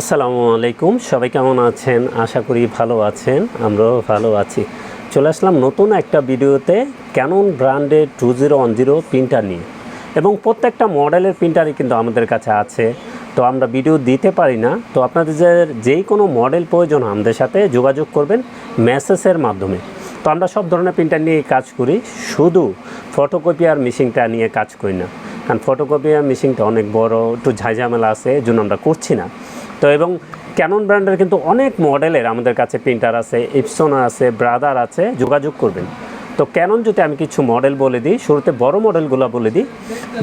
আসসালামু আলাইকুম, সবাই কেমন আছেন? আশা করি ভালো আছেন, আমরাও ভালো আছি। চলে আসলাম নতুন একটা ভিডিওতে ক্যানন ব্র্যান্ডের 2010 প্রিন্টার নিয়ে, এবং প্রত্যেকটা মডেলের প্রিন্টারই কিন্তু আমাদের কাছে আছে। তো আমরা ভিডিও দিতে পারি না, তো আপনাদের যেই কোনো মডেল প্রয়োজন আমাদের সাথে যোগাযোগ করবেন মেসেজের মাধ্যমে। তো আমরা সব ধরনের প্রিন্টার নিয়ে কাজ করি, শুধু ফটোকপিয়ার মেশিনটা নিয়ে কাজ করি না, কারণ ফটোকপিয়ার মেশিনটা অনেক বড়, একটু ঝাঁঝামেলা আছে, এই জন্য আমরা করছি না। তো এবং ক্যানন ব্র্যান্ডের কিন্তু অনেক মডেলের আমাদের কাছে প্রিন্টার আছে, ইপসন আছে, ব্রাদার আছে, যোগাযোগ করবেন। তো ক্যানন যদি আমি কিছু মডেল বলে দিই, শুরুতে বড় মডেলগুলো বলে দিই।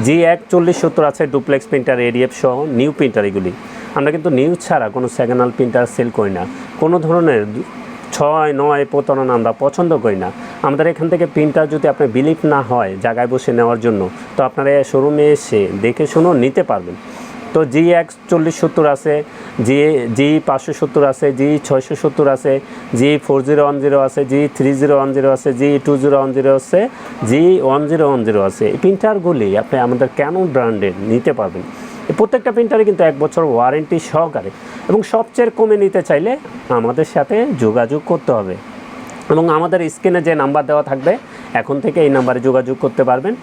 G1 4070 আছে, ডুপ্লেক্স প্রিন্টার, এডিএফ সহ নিউ প্রিন্টার। এগুলি আমরা কিন্তু নিউ ছাড়া কোনো সেকেন্ড হ্যান্ড প্রিন্টার সেল করি না, কোনো ধরনের 6-9 প্রতারণা আমরা পছন্দ করি না। আমাদের এখান থেকে প্রিন্টার যদি আপনার বিলিভ না হয় জায়গায় বসে নেওয়ার জন্য, তো আপনারা শোরুমে এসে দেখে শুনো নিতে পারবেন। তো G1 4070 আছে, G570 আছে, G670 আছে, G4010 আছে, G3010 আছে, G2010 আছে, G1010 আছে। এই প্রিন্টারগুলি আপনি আমাদের ক্যানন ব্র্যান্ডের নিতে পারবেন। এই প্রত্যেকটা প্রিন্টারে কিন্তু 1 বছর ওয়ারেন্টি সহকারে, এবং সবচেয়ে কমে নিতে চাইলে আমাদের সাথে যোগাযোগ করতে হবে। এবং আমাদের স্ক্রিনে যে নাম্বার দেওয়া থাকবে, এখন থেকে এই নাম্বারে যোগাযোগ করতে পারবেন।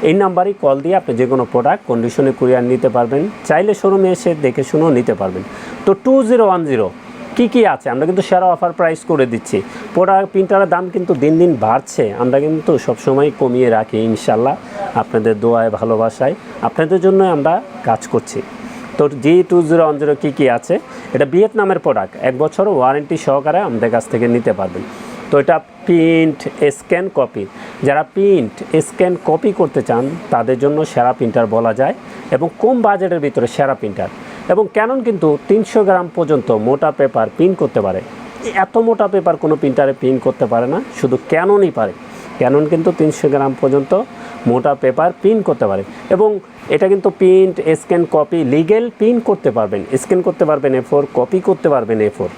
এই নাম্বারেই কল দিয়ে আপনি যে কোনো প্রোডাক্ট কন্ডিশনে কুরিয়ার নিতে পারবেন, চাইলে শোরুমে এসে দেখে শুনেও নিতে পারবেন। তো 2010 কী আছে, আমরা কিন্তু সেরা অফার প্রাইস করে দিচ্ছি। প্রোডাক্ট প্রিন্টারের দাম কিন্তু দিন দিন বাড়ছে, আমরা কিন্তু সবসময় কমিয়ে রাখি ইনশাল্লাহ, আপনাদের দোয়ায় ভালোবাসায় আপনাদের জন্য আমরা কাজ করছি। তো G2010 কী আছে, এটা ভিয়েতনামের প্রোডাক্ট, 1 বছর ওয়ারেন্টি সহকারে আমাদের কাছ থেকে নিতে পারবেন। তো এটা প্রিন্ট স্ক্যান কপি, যারা প্রিন্ট স্ক্যান কপি করতে চান তাদের জন্য সেরা প্রিন্টার বলা যায়, এবং কম বাজেটের ভিতরে সেরা প্রিন্টার। এবং ক্যানন কিন্তু 300 গ্রাম পর্যন্ত মোটা পেপার প্রিন্ট করতে পারে। এত মোটা পেপার কোনো প্রিন্টারে প্রিন্ট করতে পারে না, শুধু ক্যাননই পারে। ক্যানন কিন্তু 300 গ্রাম পর্যন্ত মোটা পেপার প্রিন্ট করতে পারে, এবং এটা কিন্তু print scan copy legal print করতে পারবেন, স্ক্যান করতে পারবেন A4, কপি করতে পারবেন A4।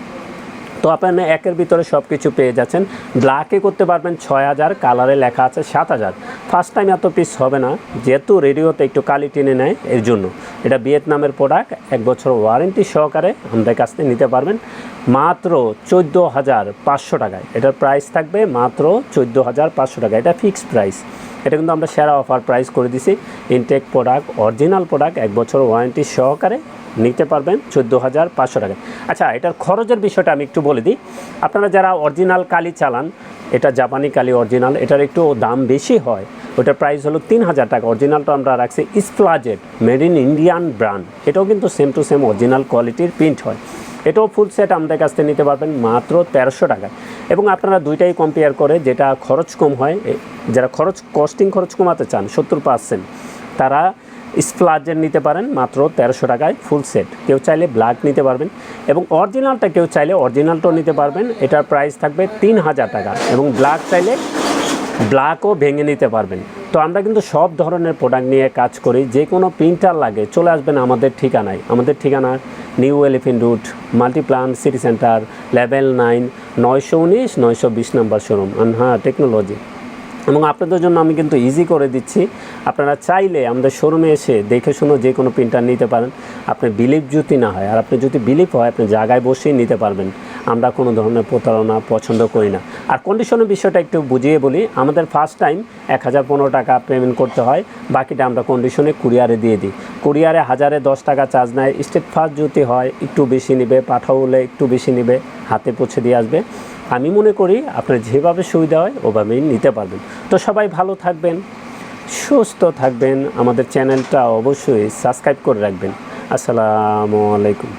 তো আপনারা একের ভিতরে সব কিছু পেয়ে যাচ্ছেন। ব্ল্যাকে করতে পারবেন 6000, কালারে লেখা আছে 7000। ফার্স্ট টাইম এত পিস হবে না, যেহেতু রেডিওতে একটু কালি টেনে নেয়, এর জন্য। এটা ভিয়েতনামের প্রোডাক্ট, 1 বছর ওয়ারেন্টি সহকারে আমাদের কাছ থেকে নিতে পারবেন মাত্র 14500 টাকায়। এটার প্রাইস থাকবে মাত্র 14500 টাকা, এটা ফিক্সড প্রাইস। এটা কিন্তু আমরা সেরা অফার প্রাইস করে দিছি। ইনটেক প্রোডাক্ট, অরিজিনাল প্রোডাক্ট, 1 বছর ওয়ারেন্টি সহকারে নিতে পারবেন 14500 টাকা। আচ্ছা, এটার খরচের বিষয়টা আমি একটু বলে দিই। আপনারা যারা অরিজিনাল কালি চালান, এটা জাপানি কালি অরিজিনাল, এটার একটু দাম বেশি হয়, ওটার প্রাইস হলো 3000 টাকা। অরিজিনালটা আমরা রাখছি স্প্লাজেট, মেড ইন ইন্ডিয়ান ব্র্যান্ড, এটাও কিন্তু সেম টু সেম অরিজিনাল কোয়ালিটির প্রিন্ট হয়। এটাও ফুল সেট আমাদের কাছ থেকে নিতে পারবেন মাত্র 1300 টাকায়। এবং আপনারা দুইটাই কম্পেয়ার করে যেটা খরচ কম হয়, যারা কস্টিং খরচ কমাতে চান 70%, তারা স্প্লাজের নিতে পারেন মাত্র 1300 টাকায় ফুল সেট। কেউ চাইলে ব্ল্যাক নিতে পারবেন, এবং অরিজিনালটা কেউ চাইলে অরিজিনালটাও নিতে পারবেন। এটার প্রাইস থাকবে 3000 টাকা, এবং ব্ল্যাক চাইলে ব্ল্যাকও ভেঙে নিতে পারবেন। তো আমরা কিন্তু সব ধরনের প্রোডাক্ট নিয়ে কাজ করি। যে কোনো প্রিন্টার লাগে চলে আসবেন আমাদের ঠিকানায়। আমাদের ঠিকানা new elephant road, Multiplan city centre, level 9, 919 920 নম্বর শোরুম, আনহা টেকনোলজি। এবং আপনাদের জন্য আমি কিন্তু ইজি করে দিচ্ছি, আপনারা চাইলে আমাদের শোরুমে এসে দেখে শুনে যে কোনো প্রিন্টার নিতে পারেন। আপনি বিলিভ যদি না হয়, আর আপনি যদি বিলিভ হয়, আপনি জায়গায় বসেই নিতে পারবেন। আমরা কোনো ধরনের প্রতারণা পছন্দ করি না। আর কন্ডিশনের বিষয়টা একটু বুঝিয়ে বলি। আমাদের ফার্স্ট টাইম 1015 টাকা পেমেন্ট করতে হয়, বাকিটা আমরা কন্ডিশনে কুরিয়ারে দিয়ে দিই। কুরিয়ারে 1010 টাকা চার্জ নেয়। স্টেট ফার্স্ট যদি হয় একটু বেশি নেবে, পাঠালে একটু বেশি নেবে, হাতে পৌঁছে দিয়ে আসবে। আমি মনে করি আপনার যেভাবে সুবিধা হয় ওভাবেই নিতে পারবেন। তো সবাই ভালো থাকবেন, সুস্থ থাকবেন, আমাদের চ্যানেলটা অবশ্যই সাবস্ক্রাইব করে রাখবেন। আসসালামু আলাইকুম।